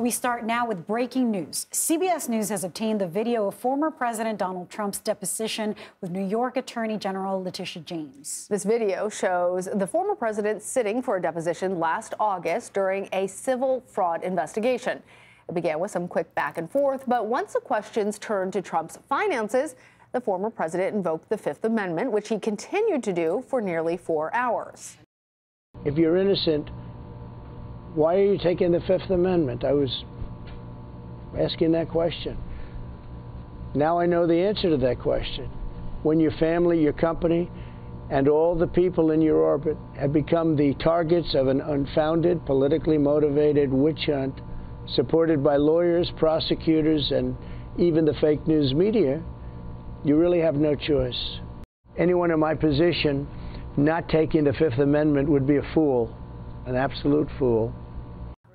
We start now with breaking news. CBS News has obtained the video of former President Donald Trump's deposition with New York Attorney General Letitia James. This video shows the former president sitting for a deposition last August during a civil fraud investigation. It began with some quick back and forth, but once the questions turned to Trump's finances, the former president invoked the Fifth Amendment, which he continued to do for nearly 4 hours. If you're innocent, why are you taking the Fifth Amendment? I was asking that question. Now I know the answer to that question. When your family, your company, and all the people in your orbit have become the targets of an unfounded, politically motivated witch hunt, supported by lawyers, prosecutors, and even the fake news media, you really have no choice. Anyone in my position not taking the Fifth Amendment would be a fool, an absolute fool.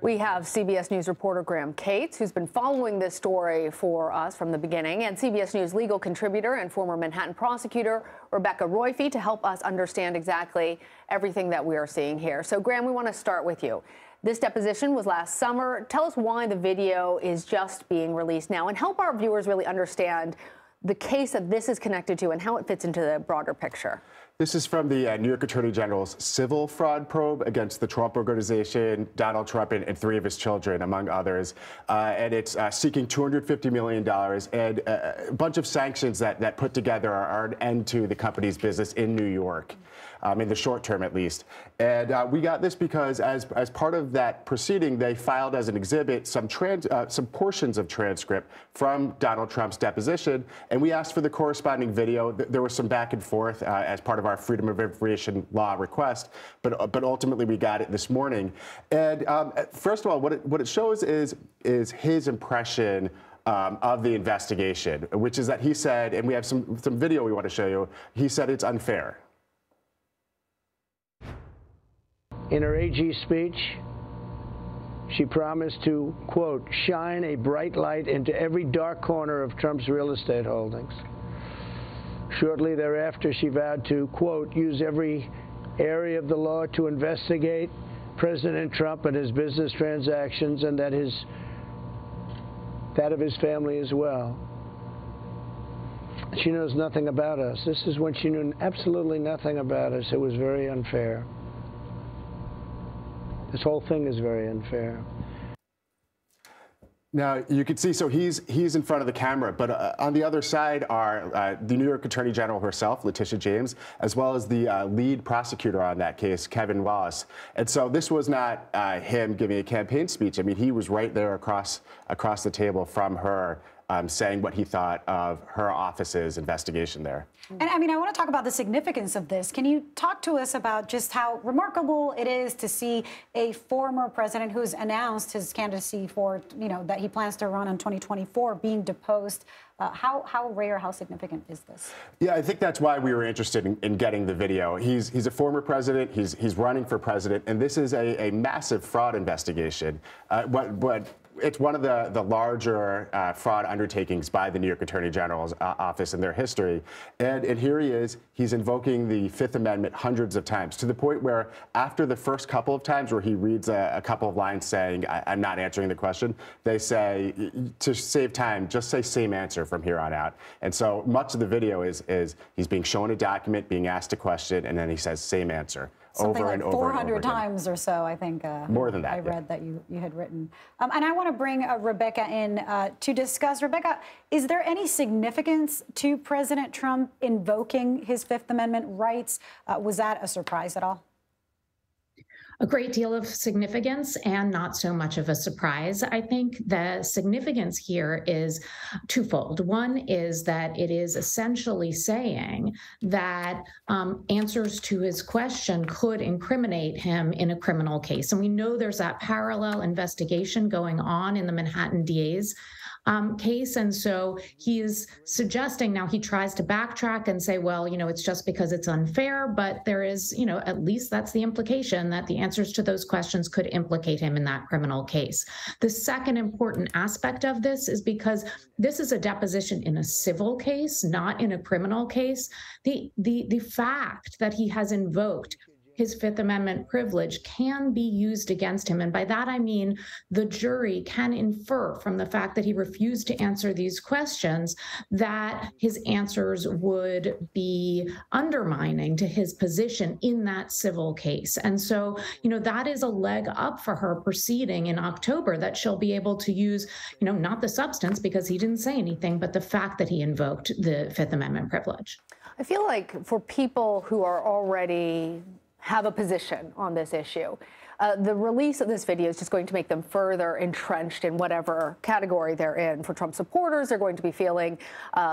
We have CBS News reporter Graham Kates, who's been following this story for us from the beginning, and CBS News legal contributor and former Manhattan prosecutor Rebecca Roiphe to help us understand exactly everything that we are seeing here. So, Graham, we want to start with you. This deposition was last summer. Tell us why the video is just being released now, and help our viewers really understand the case that this is connected to and how it fits into the broader picture. This is from the New York Attorney General's civil fraud probe against the Trump Organization, Donald Trump, and 3 of his children, among others. And it's seeking $250 million and a bunch of sanctions that put together are an end to the company's business in New York, in the short term at least. And we got this because as part of that proceeding, they filed as an exhibit some portions of transcript from Donald Trump's deposition. And we asked for the corresponding video. There was some back and forth as part of our Freedom of Information law request, but ultimately we got it this morning. And first of all, what it shows is his impression of the investigation, which is that he said, and we have some video we want to show you, he said it's unfair. In her AG speech, she promised to, quote, shine a bright light into every dark corner of Trump's real estate holdings. Shortly thereafter, she vowed to, quote, use every area of the law to investigate President Trump and his business transactions, and that of his family as well. She knows nothing about us. This is when she knew absolutely nothing about us. It was very unfair. This whole thing is very unfair. Now, you can see, so he's in front of the camera, but on the other side are the New York Attorney General herself, Letitia James, as well as the lead prosecutor on that case, Kevin Wallace. And so this was not him giving a campaign speech. I mean, he was right there across the table from her, saying what he thought of her office's investigation there. And I mean, I want to talk about the significance of this. Can you talk to us about just how remarkable it is to see a former president who's announced his candidacy for, that he plans to run in 2024 being deposed? How rare, how significant is this? Yeah, I think that's why we were interested in getting the video. He's a former president. He's running for president, and this is a massive fraud investigation. It's one of the larger fraud undertakings by the New York Attorney General's office in their history. And here he is. He's invoking the Fifth Amendment hundreds of times, to the point where after the first couple of times where he reads a couple of lines saying, I'm not answering the question, they say, to save time, just say same answer from here on out. And so much of the video is he's being shown a document, being asked a question, and then he says same answer. Something over like and over 400 times or so, I think. More than that. I read that you had written. And I want to bring Rebecca in to discuss. Rebecca, is there any significance to President Trump invoking his Fifth Amendment rights? Was that a surprise at all? A great deal of significance and not so much of a surprise. I think the significance here is twofold. One is that it is essentially saying that answers to his question could incriminate him in a criminal case. And we know there's that parallel investigation going on in the Manhattan DA's case. And so he is suggesting, now he tries to backtrack and say, well, it's just because it's unfair, but there is, at least that's the implication that the answers to those questions could implicate him in that criminal case. The second important aspect of this is because this is a deposition in a civil case, not in a criminal case. The fact that he has invoked his Fifth Amendment privilege can be used against him. And by that, I mean the jury can infer from the fact that he refused to answer these questions that his answers would be undermining to his position in that civil case. And so, that is a leg up for her proceeding in October, that she'll be able to use, not the substance because he didn't say anything, but the fact that he invoked the Fifth Amendment privilege. I feel like for people who are already have a position on this issue, the release of this video is just going to make them further entrenched in whatever category they're in. For Trump supporters, they're going to be feeling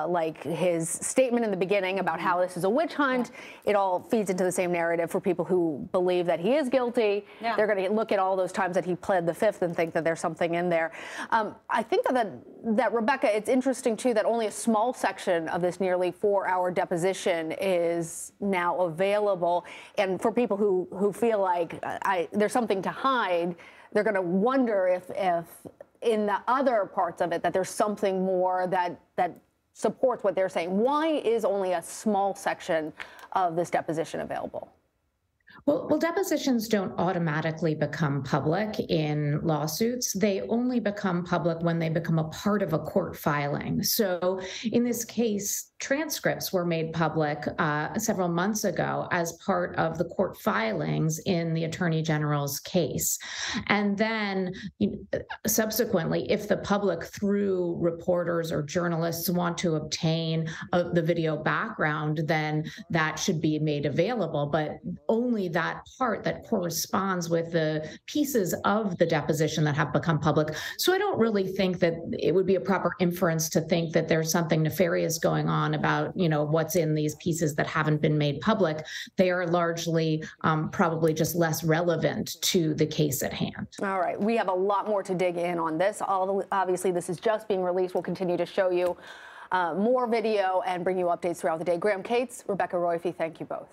like his statement in the beginning about how this is a witch hunt. It all feeds into the same narrative for people who believe that he is guilty. They're going to look at all those times that he pled the Fifth and think that there's something in there. I think that Rebecca, it's interesting, too, that only a small section of this nearly 4-hour deposition is now available. And for people who feel like there's something to hide, they're going to wonder if in the other parts of it that there's something more that supports what they're saying. Why is only a small section of this deposition available? Well, depositions don't automatically become public in lawsuits. They only become public when they become a part of a court filing. So in this case, transcripts were made public several months ago as part of the court filings in the Attorney General's case. And then subsequently, if the public, through reporters or journalists, want to obtain the video background, then that should be made available, but only that part that corresponds with the pieces of the deposition that have become public. So I don't really think that it would be a proper inference to think that there's something nefarious going on about, what's in these pieces that haven't been made public. They are largely probably just less relevant to the case at hand. All right. We have a lot more to dig in on this. Obviously, this is just being released. We'll continue to show you more video and bring you updates throughout the day. Graham Kates, Rebecca Roiphe, thank you both.